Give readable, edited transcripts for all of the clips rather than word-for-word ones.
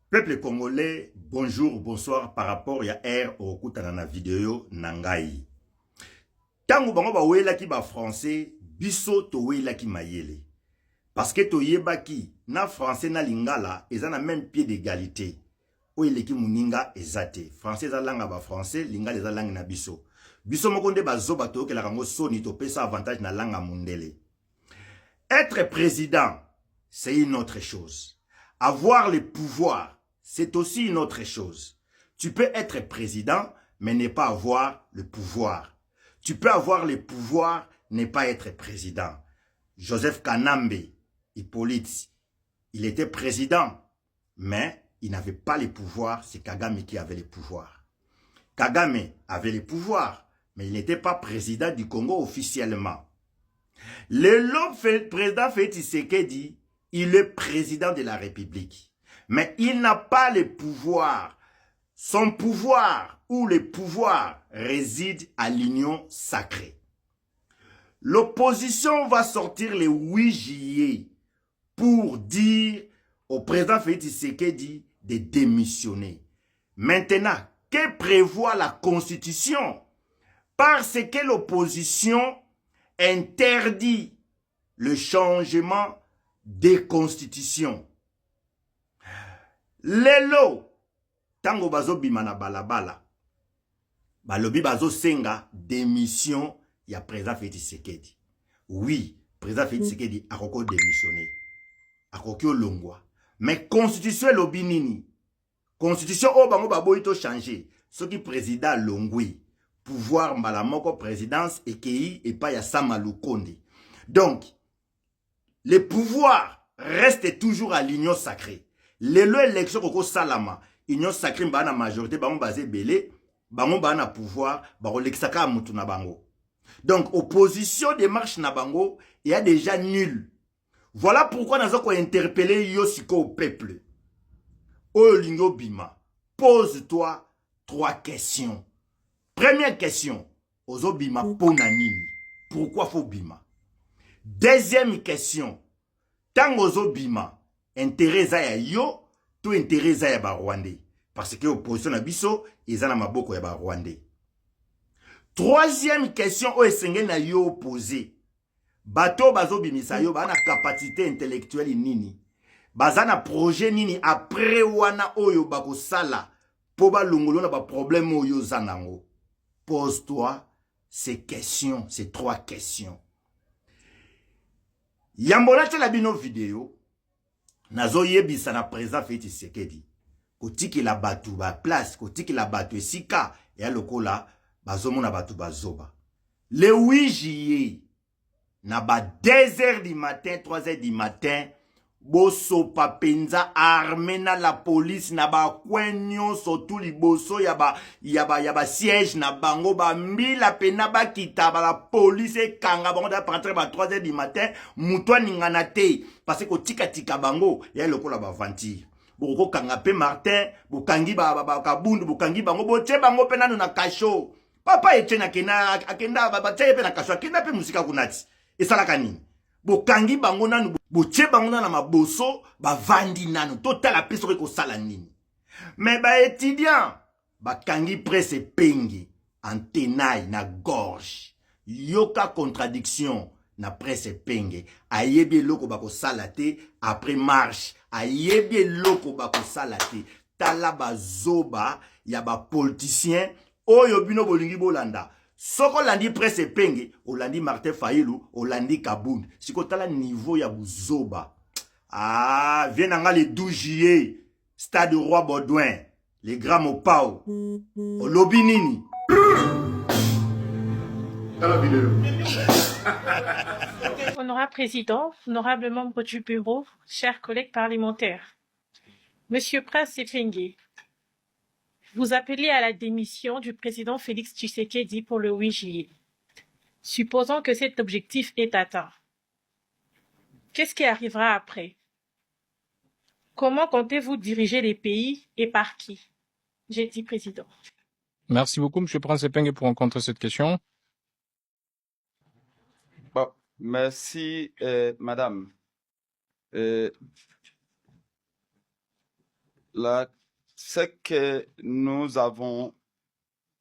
Peuple congolais, bonjour, bonsoir par rapport à R au kutana na vidéo nangai. Tango bango ba wela ki ba français, biso to wela ki mayele. Parce que to yeba ki na français na lingala, ils ont le même pied d'égalité. O eleki muninga ezate. Français za langa ba français, lingala za langa na biso. Biso mokonde ba zoba to ke la rango soni to pesa avantage na langa mundele. Être président, c'est une autre chose. Avoir le pouvoir, c'est aussi une autre chose. Tu peux être président, mais ne pas avoir le pouvoir. Tu peux avoir le pouvoir, ne pas être président. Joseph Kanambe, Hippolyte, il était président, mais il n'avait pas le pouvoir, c'est Kagame qui avait le pouvoir. Kagame avait le pouvoir, mais il n'était pas président du Congo officiellement. Le président Félix Tshisekedi, il est président de la République. Mais il n'a pas le pouvoir. Son pouvoir ou le pouvoir réside à l'union sacrée. L'opposition va sortir le 8 juillet pour dire au président Félix Tshisekedi de démissionner. Maintenant, que prévoit la Constitution? Parce que l'opposition interdit le changement des constitutions. Lelo, tango bazo bimana balabala, balobi bazo senga démission ya président Félix Tshisekedi. Oui, président Félix Tshisekedi a koko démissionné. A koko longwa. Mais constitution lobi nini? Constitution o bango baboyi to changer. Soki président longwi. Pouvoir malamoko présidence et kei et pas ya Samalu Konde. Donc, le pouvoir reste toujours à l'union sacrée. Lelo élection koko salama, union sacrée mba na majorité, bango basé belé, bango ba na pouvoir, bango lexaka mutu na bango. Donc, opposition démarche na bango, il y a déjà nul. Voilà pourquoi nous avons interpellé Yosiko au peuple. Olingo Bima, pose-toi 3 questions. Première question, ozo bima pona nini? Pourquoi faut bima? Deuxième question, tant ozo bima, intérêt ya yo, tout intérêt ya ba Rwandais. Parce que opposition na biso, ils ont maboko ya ba Rwandais. Troisième question, o esenge na yo opposé. Bato bazo bimisa yo, ba na capacité intellectuelle nini? Baza na projet nini après wana oyo bako sala, po ba longolo na ba problème oyo zanango. Pose-toi ces questions, ces 3 questions. Yambola tela bino vidéo, nazo yebisa na président Félix Tshisekedi. Kotiki la batu ba place, kotiki la batu esika, ya lokola bazomo na batu bazoba. Le 8 juillet, na ba 2h du matin, 3h du matin, boso papenza armé na la police na ba kwenyo surtout liboso yaba siège na bango ba mbila pena ba kita ba la police e kanga bango da rentrer ba 3h du matin mutwa ningana te parce que tika bango ya lokola ba vantir boko kanga pe Martin bokangi ba kabundu bokangi bango boche bango pena na kasho papa etienne akenda ba teye pe na kasho akenda pe musika kunati esalaka nini bokangi bango nanu boche bango na maboso bavandi nanu totala peso ko sala nini. Mais ba étudiant bakangi presse pengi antenai na gorge yoka contradiction na presse penge ayebi loko bako sala te après marche ayebi loko bako sala te tala bazoba ya ba politicien oyo bino bolingi bolanda. Soko landi presse penge, olandi Martin Fayulu, olandi Kabund. Siko tala niveau ya buzoba. Ah, viens nanga le 12 juillet, stade Roi Baudouin, les grands Mopao. Olobi nini? Tala vidéo. Honorable Président, honorable membre du bureau, chers collègues parlementaires, Monsieur Prince Sefenge, vous appelez à la démission du président Félix Tshisekedi pour le 8 juillet. Supposons que cet objectif est atteint. Qu'est-ce qui arrivera après? Comment comptez-vous diriger les pays et par qui? J'ai dit président. Merci beaucoup, M. Prince Epenge, pour rencontrer cette question. Bon, merci, madame. ce que nous avons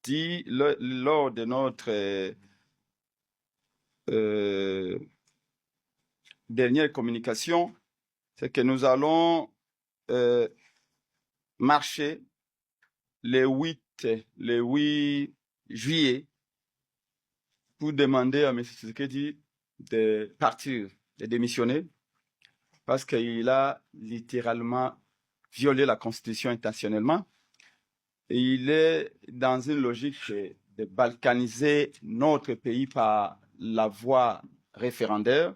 dit lors de notre dernière communication, c'est que nous allons marcher le 8 juillet pour demander à M. Tshisekedi de partir, de démissionner, parce qu'il a littéralement violé la Constitution intentionnellement. Et il est dans une logique de balkaniser notre pays par la voie référendaire.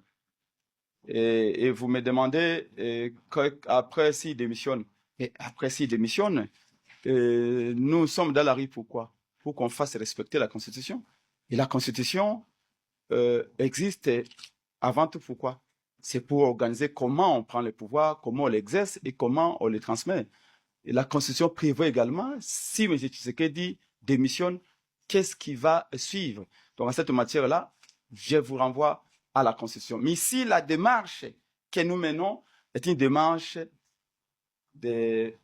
Et vous me demandez après s'il démissionne. Et après s'il démissionne, nous sommes dans la rue pourquoi? Pour qu'on fasse respecter la Constitution. Et la Constitution existe avant tout pourquoi? C'est pour organiser comment on prend le pouvoir, comment on l'exerce et comment on le transmet. Et la Constitution prévoit également, si M. Tshisekedi démissionne, qu'est-ce qui va suivre? Donc, à cette matière-là, je vous renvoie à la Constitution. Mais ici, la démarche que nous menons est une démarche de,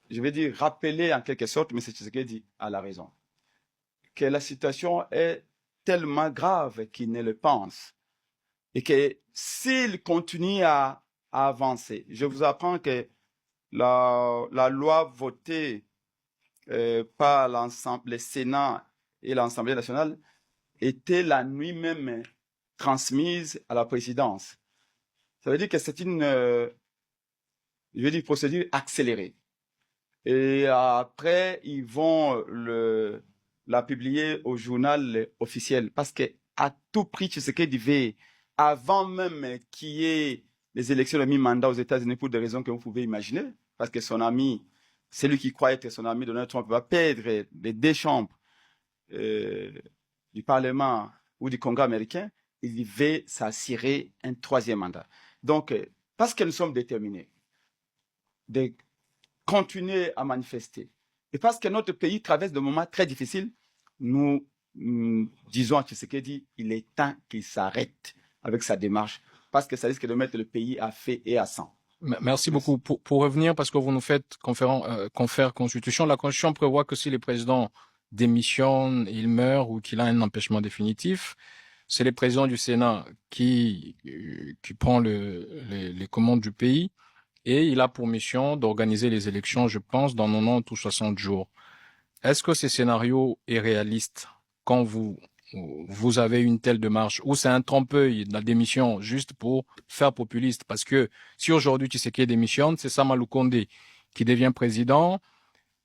je vais dire, rappeler en quelque sorte M. Tshisekedi à la raison. Que la situation est tellement grave qu'il ne le pense. Et que s'il continue à avancer, je vous apprends que la loi votée par l'ensemble, le Sénat et l'Assemblée nationale était la nuit même transmise à la présidence. Ça veut dire que c'est une procédure accélérée. Et après, ils vont la publier au journal officiel. Parce qu'à tout prix, Tshisekedi veut, avant même qu'il y ait les élections de mi-mandat aux États-Unis pour des raisons que vous pouvez imaginer, parce que son ami, celui qui croit être son ami Donald Trump, va perdre les 2 chambres du Parlement ou du Congrès américain, il veut s'assurer un 3e mandat. Donc, parce que nous sommes déterminés de continuer à manifester, et parce que notre pays traverse des moments très difficiles, nous disons à Tshisekedi, il est temps qu'il s'arrête avec sa démarche, parce que ça risque de mettre le pays à feu et à sang. Merci beaucoup. Pour revenir, parce que vous nous faites confère Constitution, la Constitution prévoit que si le président démissionne, il meurt ou qu'il a un empêchement définitif, c'est le président du Sénat qui prend les commandes du pays et il a pour mission d'organiser les élections, je pense, dans 90 ou 60 jours. Est-ce que ce scénario est réaliste quand vous avez une telle démarche, ou c'est un trompe-l'œil de la démission juste pour faire populiste? Parce que si aujourd'hui Tshisekedi démissionne, c'est Sama Lukonde qui devient président.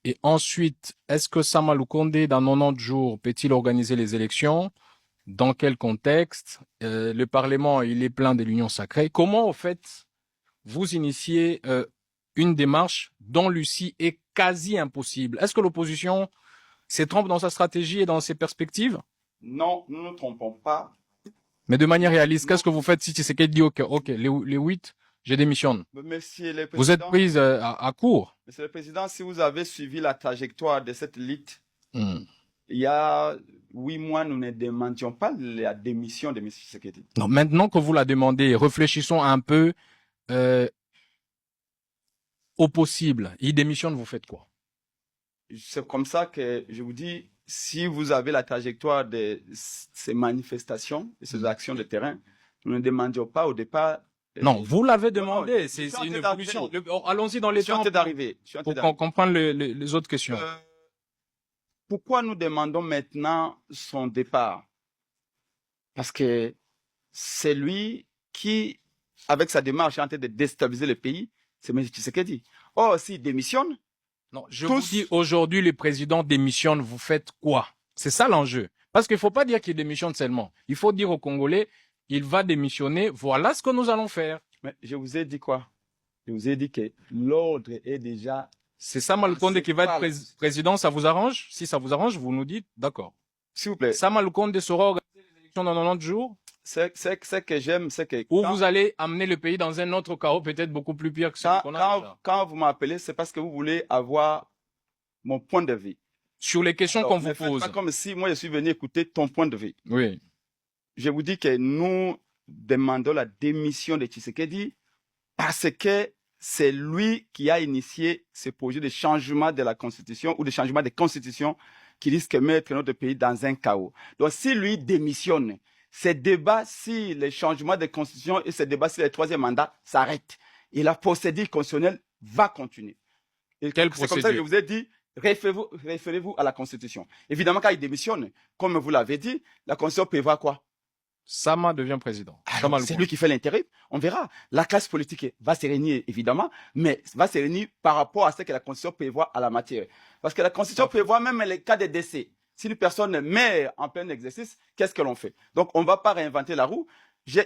Et ensuite, est-ce que Sama Lukonde, dans 90 jours, peut-il organiser les élections? Dans quel contexte? Le Parlement, il est plein de l'union sacrée. Comment, au fait, vous initiez une démarche dont l'UCI est quasi impossible? Est-ce que l'opposition se trompe dans sa stratégie et dans ses perspectives? Non, nous ne nous trompons pas. Mais de manière réaliste, qu'est-ce que vous faites si Tshisekedi dit OK, les 8, je démissionne? Monsieur le Président, vous êtes prise à court. Monsieur le Président, si vous avez suivi la trajectoire de cette lutte, il y a 8 mois, nous ne demandions pas la démission de M. Tshisekedi. Non, maintenant que vous la demandez, réfléchissons un peu au possible. Il démissionne, vous faites quoi? C'est comme ça que je vous dis, si vous avez la trajectoire de ces manifestations, de ces actions de terrain, nous ne demandions pas au départ. Non, vous l'avez demandé. C'est une évolution. Allons-y dans les temps pour qu'on comprenne les autres questions. Pourquoi nous demandons maintenant son départ? Parce que c'est lui qui, avec sa démarche, est en train de déstabiliser le pays. C'est M. Tshisekedi. Or, s'il démissionne, non, je vous dis, aujourd'hui, le président démissionne, vous faites quoi? C'est ça l'enjeu. Parce qu'il ne faut pas dire qu'il démissionne seulement. Il faut dire aux Congolais, il va démissionner, voilà ce que nous allons faire. Mais je vous ai dit quoi? Je vous ai dit que l'ordre est déjà... C'est Sama Lukonde qui va être président, ça vous arrange? Si ça vous arrange, vous nous dites, d'accord. S'il vous plaît. Sama Lukonde sera organiser les élections dans 90 jours? Ce que j'aime, c'est que... Ou vous allez amener le pays dans un autre chaos, peut-être beaucoup plus pire que celui qu'on a déjà. Quand vous m'appelez, c'est parce que vous voulez avoir mon point de vue. Sur les questions qu'on vous pose. Pas comme si moi je suis venu écouter ton point de vue. Oui. Je vous dis que nous demandons la démission de Tshisekedi parce que c'est lui qui a initié ce projet de changement de la Constitution ou de changement de Constitution qui risque de mettre notre pays dans un chaos. Donc, si lui démissionne, ces débats sur les changements de Constitution et ces débats sur le troisième mandat s'arrêtent. Et la procédure constitutionnelle va continuer. Quelle C'est comme ça que je vous ai dit, référez-vous à la Constitution. Évidemment, quand il démissionne, comme vous l'avez dit, la Constitution prévoit quoi? Sama devient président. C'est lui qui fait l'intérim. On verra. La classe politique va se réunir, évidemment, mais va se réunir par rapport à ce que la Constitution prévoit à la matière. Parce que la Constitution prévoit même les cas de décès. Si une personne meurt en plein exercice, qu'est-ce que l'on fait? Donc, on ne va pas réinventer la roue.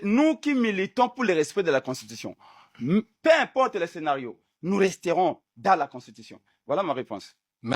Nous qui militons pour le respect de la Constitution, peu importe le scénario, nous resterons dans la Constitution. Voilà ma réponse.